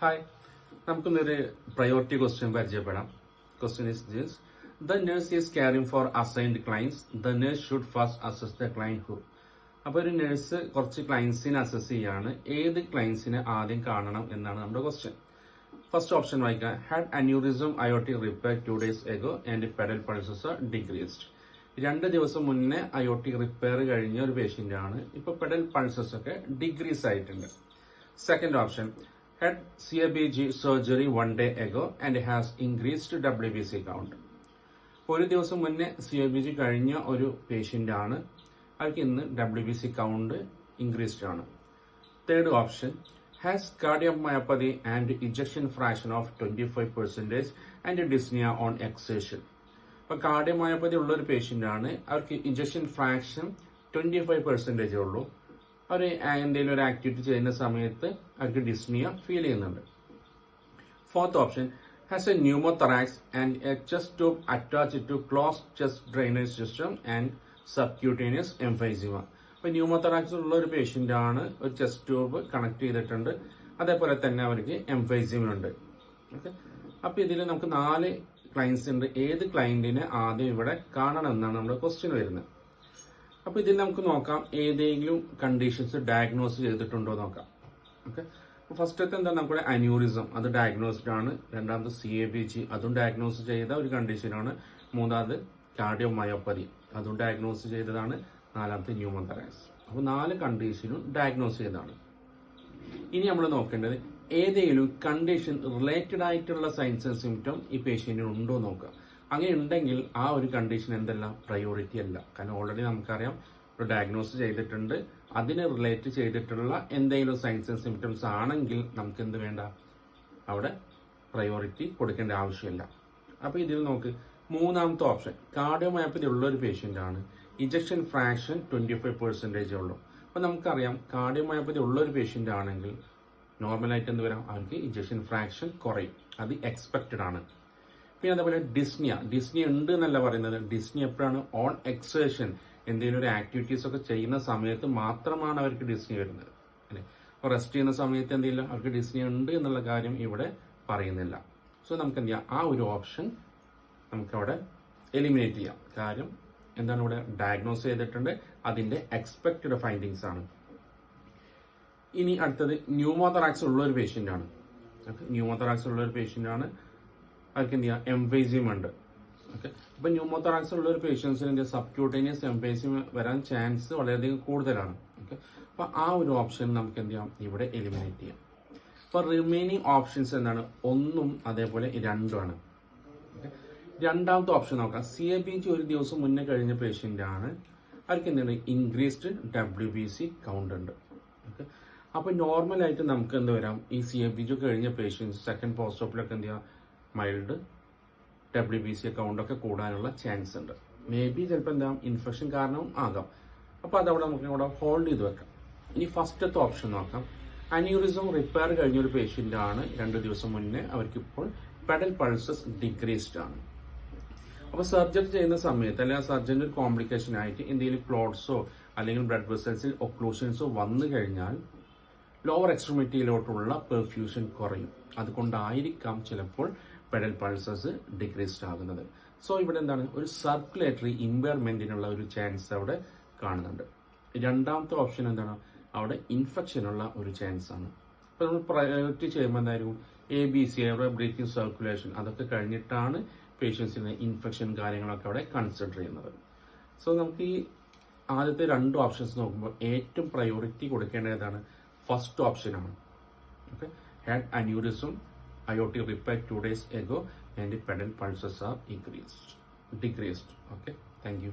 Hi, നമുക്കൊന്നൊരു priority question പരിചയപ്പെടാം. Question is this. The nurse is caring for assigned clients. The nurse should first assess the client who. അപ്പോൾ ഒരു nurse കുറച്ച് ക്ലയൻസിനെ assess ചെയ്യാണ്. ഏത് ക്ലയൻസിനെ ആദ്യം കാണണം എന്നാണ് നമ്മുടെ ക്വസ്റ്റ്യൻ. ഫസ്റ്റ് ഓപ്ഷൻ വായിക്കാം. Had aneurysm aortic repair 2 days ago and pedal pulses are decreased. 2 ദിവസം മുന്നേ അയോട്ടിക് റിപ്പയർ കഴിഞ്ഞ ഒരു പേഷ്യന്റ് ആണ്. ഇപ്പൊ പെഡൽ പൾസസ് ഒക്കെ ഡിക്രീസ് ആയിട്ടുണ്ട്. Second option had CABG surgery 1 day ago and has increased WBC count. ഒരു ദിവസം മുന്നേ CABG കഴിഞ്ഞ ഒരു പേഷ്യന്റ് ആണ്. അവർക്ക് ഇന്ന് WBC കൗണ്ട് ഇൻക്രീസ്ഡ് ആണ്. Third option has cardiomyopathy and ejection fraction of 25% and dyspnea on exertion. അപ്പൊ കാർഡിയോമയോപ്പതി ഉള്ള ഒരു പേഷ്യന്റ് ആണ്. അവർക്ക് ഇഞ്ചക്ഷൻ ഫ്രാക്ഷൻ 25% ഉള്ളൂ. അവർ എന്തെങ്കിലും ഒരു ആക്ടിവിറ്റി ചെയ്യുന്ന സമയത്ത് അവർക്ക് ഡിസ്നിയ ഫീൽ ചെയ്യുന്നുണ്ട്. Fourth option has a pneumothorax and a chest tube attached to close chest drainage system and subcutaneous emphysema. അപ്പൊ ന്യൂമോതൊറാക്സ് ഉള്ള ഒരു പേഷ്യന്റ് ആണ്. ഒരു ചെസ്റ്റ് ട്യൂബ് കണക്ട് ചെയ്തിട്ടുണ്ട്. അതേപോലെ തന്നെ അവർക്ക് എംഫൈസിമ ഉണ്ട്. ഓക്കെ, അപ്പൊ ഇതിൽ നമുക്ക് 4 ക്ലയൻസ് ഉണ്ട്. ഏത് ക്ലയന്റിനെ ആദ്യം ഇവിടെ കാണണം എന്നാണ് നമ്മുടെ ക്വസ്റ്റ്യൻ വരുന്നത്. അപ്പൊ ഇതിൽ നമുക്ക് നോക്കാം ഏതെങ്കിലും കണ്ടീഷൻസ് ഡയഗ്നോസ് ചെയ്തിട്ടുണ്ടോ നോക്കാം. ഓക്കെ, ഫസ്റ്റത്തെ എന്താ, നമുക്ക് അന്യൂറിസം, അത് ഡയഗ്നോസ്ഡ് ആണ്. രണ്ടാമത് CABG, അതും ഡയഗ്നോസ് ചെയ്ത ഒരു കണ്ടീഷനാണ്. മൂന്നാമത് കാർഡിയോമയോപ്പതി, അതും ഡയഗ്നോസ് ചെയ്തതാണ്. നാലാമത്തെ ന്യൂമോതൊറാക്സ്. അപ്പൊ 4 കണ്ടീഷനും ഡയഗ്നോസ് ചെയ്തതാണ്. ഇനി നമ്മൾ നോക്കേണ്ടത് ഏതെങ്കിലും കണ്ടീഷൻ റിലേറ്റഡ് ആയിട്ടുള്ള സൈൻസ് ആൻഡ് സിംറ്റം ഈ പേഷ്യന്റിന് ഉണ്ടോ നോക്കുക. അങ്ങനെ ഉണ്ടെങ്കിൽ ആ ഒരു കണ്ടീഷൻ എന്തെല്ലാം പ്രയോറിറ്റി അല്ല. കാരണം ഓൾറെഡി നമുക്കറിയാം ഒരു ഡയഗ്നോസ് ചെയ്തിട്ടുണ്ട്. അതിന് റിലേറ്റ് ചെയ്തിട്ടുള്ള എന്തെങ്കിലും സൈൻസ് ആൻഡ് സിംറ്റംസ് ആണെങ്കിൽ നമുക്ക് എന്ത് വേണ്ട, അവിടെ പ്രയോറിറ്റി കൊടുക്കേണ്ട ആവശ്യമില്ല. അപ്പൊ ഇതിൽ നോക്ക്, മൂന്നാമത്തെ ഓപ്ഷൻ കാർഡിയോമയോപ്പതി ഉള്ള ഒരു പേഷ്യന്റ് ആണ്. ഇഞ്ചക്ഷൻ ഫ്രാക്ഷൻ 25% ഉള്ളൂ. അപ്പൊ നമുക്കറിയാം കാർഡിയോമയോപ്പതി ഉള്ള ഒരു പേഷ്യന്റ് ആണെങ്കിൽ നോർമലായിട്ട് എന്ത് വരാം, അവർക്ക് ഇഞ്ചക്ഷൻ ഫ്രാക്ഷൻ കുറയും. അത് എക്സ്പെക്റ്റഡ് ആണ്. പിന്നെ അതേപോലെ ഡിസ്നിയ ഉണ്ട് എന്നല്ല പറയുന്നത്. ഡിസ്നിയ എപ്പോഴാണ്, ഓൺ എക്സേഷൻ, എന്തെങ്കിലും ഒരു ആക്ടിവിറ്റീസ് ഒക്കെ ചെയ്യുന്ന സമയത്ത് മാത്രമാണ് അവർക്ക് ഡിസ്നിയ വരുന്നത്, അല്ലെ. അപ്പൊ റെസ്റ്റ് ചെയ്യുന്ന സമയത്ത് എന്തെങ്കിലും അവർക്ക് ഡിസ്നിയ ഉണ്ട് എന്നുള്ള കാര്യം ഇവിടെ പറയുന്നില്ല. സോ നമുക്ക് എന്ത് ചെയ്യാം, ആ ഒരു ഓപ്ഷൻ നമുക്ക് അവിടെ എലിമിനേറ്റ് ചെയ്യാം. കാര്യം എന്താണ്, ഇവിടെ ഡയഗ്നോസ് ചെയ്തിട്ടുണ്ട്, അതിന്റെ എക്സ്പെക്റ്റഡ് ഫൈൻഡിങ്സ് ആണ്. ഇനി അടുത്തത് ന്യൂമോതൊറാക്സ് ഉള്ള ഒരു പേഷ്യന്റ് ആണ്. ന്യൂമോതൊറാക്സ് ഉള്ള ഒരു പേഷ്യന്റ് ആണ്. അവർക്ക് എന്ത് ചെയ്യാം, എംഫൈസിമ ഉണ്ട്. ഓക്കെ, അപ്പൊ ന്യൂമോതൊറാക്സ് ഉള്ള ഒരു പേഷ്യൻസിന് സബ്ക്യൂട്ടേനിയസ് എംഫൈസിമ വരാൻ ചാൻസ് വളരെയധികം കൂടുതലാണ്. ഓക്കെ, അപ്പൊ ആ ഒരു ഓപ്ഷൻ നമുക്ക് എന്ത് ചെയ്യാം, ഇവിടെ എലിമിനേറ്റ് ചെയ്യാം. അപ്പൊ റിമൈനിങ് ഓപ്ഷൻസ് എന്താണ്, 1ഉം അതേപോലെ 2ഉം ആണ്. ഓക്കെ, രണ്ടാമത്തെ ഓപ്ഷൻ നോക്കാം. CABG ഒരു ദിവസം മുന്നേ കഴിഞ്ഞ പേഷ്യന്റ് ആണ്. അവർക്ക് എന്താണ്, ഇൻക്രീസ്ഡ് WBC കൗണ്ട് ഉണ്ട്. ഓക്കെ, അപ്പൊ നോർമലായിട്ട് നമുക്ക് എന്ത് വരാം, ഈ CABG കഴിഞ്ഞ പേഷ്യൻസ് സെക്കൻഡ് പോസ്റ്റ് ഓപ്പിലൊക്കെ എന്ത് ചെയ്യാം, മൈൽഡ് WBC കൗണ്ട് ഒക്കെ കൂടാനുള്ള ചാൻസ് ഉണ്ട്. മേ ബി ചിലപ്പോൾ എന്താ, ഇൻഫെക്ഷൻ കാരണവും ആകാം. അപ്പൊ അതവിടെ നമുക്ക് ഇവിടെ ഹോൾഡ് ചെയ്ത് വെക്കാം. ഇനി ഫസ്റ്റത്തെ ഓപ്ഷൻ നോക്കാം. അന്യൂറിസം റിപ്പയർ കഴിഞ്ഞ ഒരു പേഷ്യന്റ് ആണ്. 2 ദിവസം മുന്നേ അവർക്ക് ഇപ്പോൾ പെഡൽ പൾസസ് ഡിക്രീസ്ഡ് ആണ്. അപ്പൊ സർജറി ചെയ്യുന്ന സമയത്ത് അല്ലെങ്കിൽ സർജറിന്റെ കോംപ്ലിക്കേഷൻ ആയിട്ട് എന്തെങ്കിലും ക്ലോട്ട്സോ അല്ലെങ്കിൽ ബ്ലഡ് വെസൽസിൽ ഒക്ലൂഷൻസോ വന്നു കഴിഞ്ഞാൽ ലോവർ എക്സ്ട്രിമിറ്റിയിലോട്ടുള്ള പെർഫ്യൂഷൻ കുറയും. അതുകൊണ്ടായിരിക്കാം ചിലപ്പോൾ പെഡൽ പൾസസ് ഡിക്രീസ്ഡ് ആകുന്നത്. സോ ഇവിടെ എന്താണ്, ഒരു സർക്കുലേറ്ററി ഇമ്പയർമെന്റിനുള്ള ഒരു ചാൻസ് അവിടെ കാണുന്നുണ്ട്. രണ്ടാമത്തെ ഓപ്ഷൻ എന്താണ്, അവിടെ ഇൻഫെക്ഷനുള്ള ഒരു ചാൻസ് ആണ്. അപ്പൊ നമ്മൾ പ്രയോറിറ്റി ചെയ്യുമ്പോൾ എന്തായിരിക്കും, ABC, അവിടെ ബ്രീത്തിങ് സർക്കുലേഷൻ, അതൊക്കെ കഴിഞ്ഞിട്ടാണ് പേഷ്യൻസിന് ഇൻഫെക്ഷൻ കാര്യങ്ങളൊക്കെ അവിടെ കൺസിഡർ ചെയ്യുന്നത്. സോ നമുക്ക് ഈ ആദ്യത്തെ 2 ഓപ്ഷൻസ് നോക്കുമ്പോൾ ഏറ്റവും പ്രയോറിറ്റി കൊടുക്കേണ്ടത് ഏതാണ്, ഫസ്റ്റ് ഓപ്ഷൻ ആണ്. Okay, had aneurysm aortic repair 2 days ago and the pedal pulses are decreased. Okay, thank you.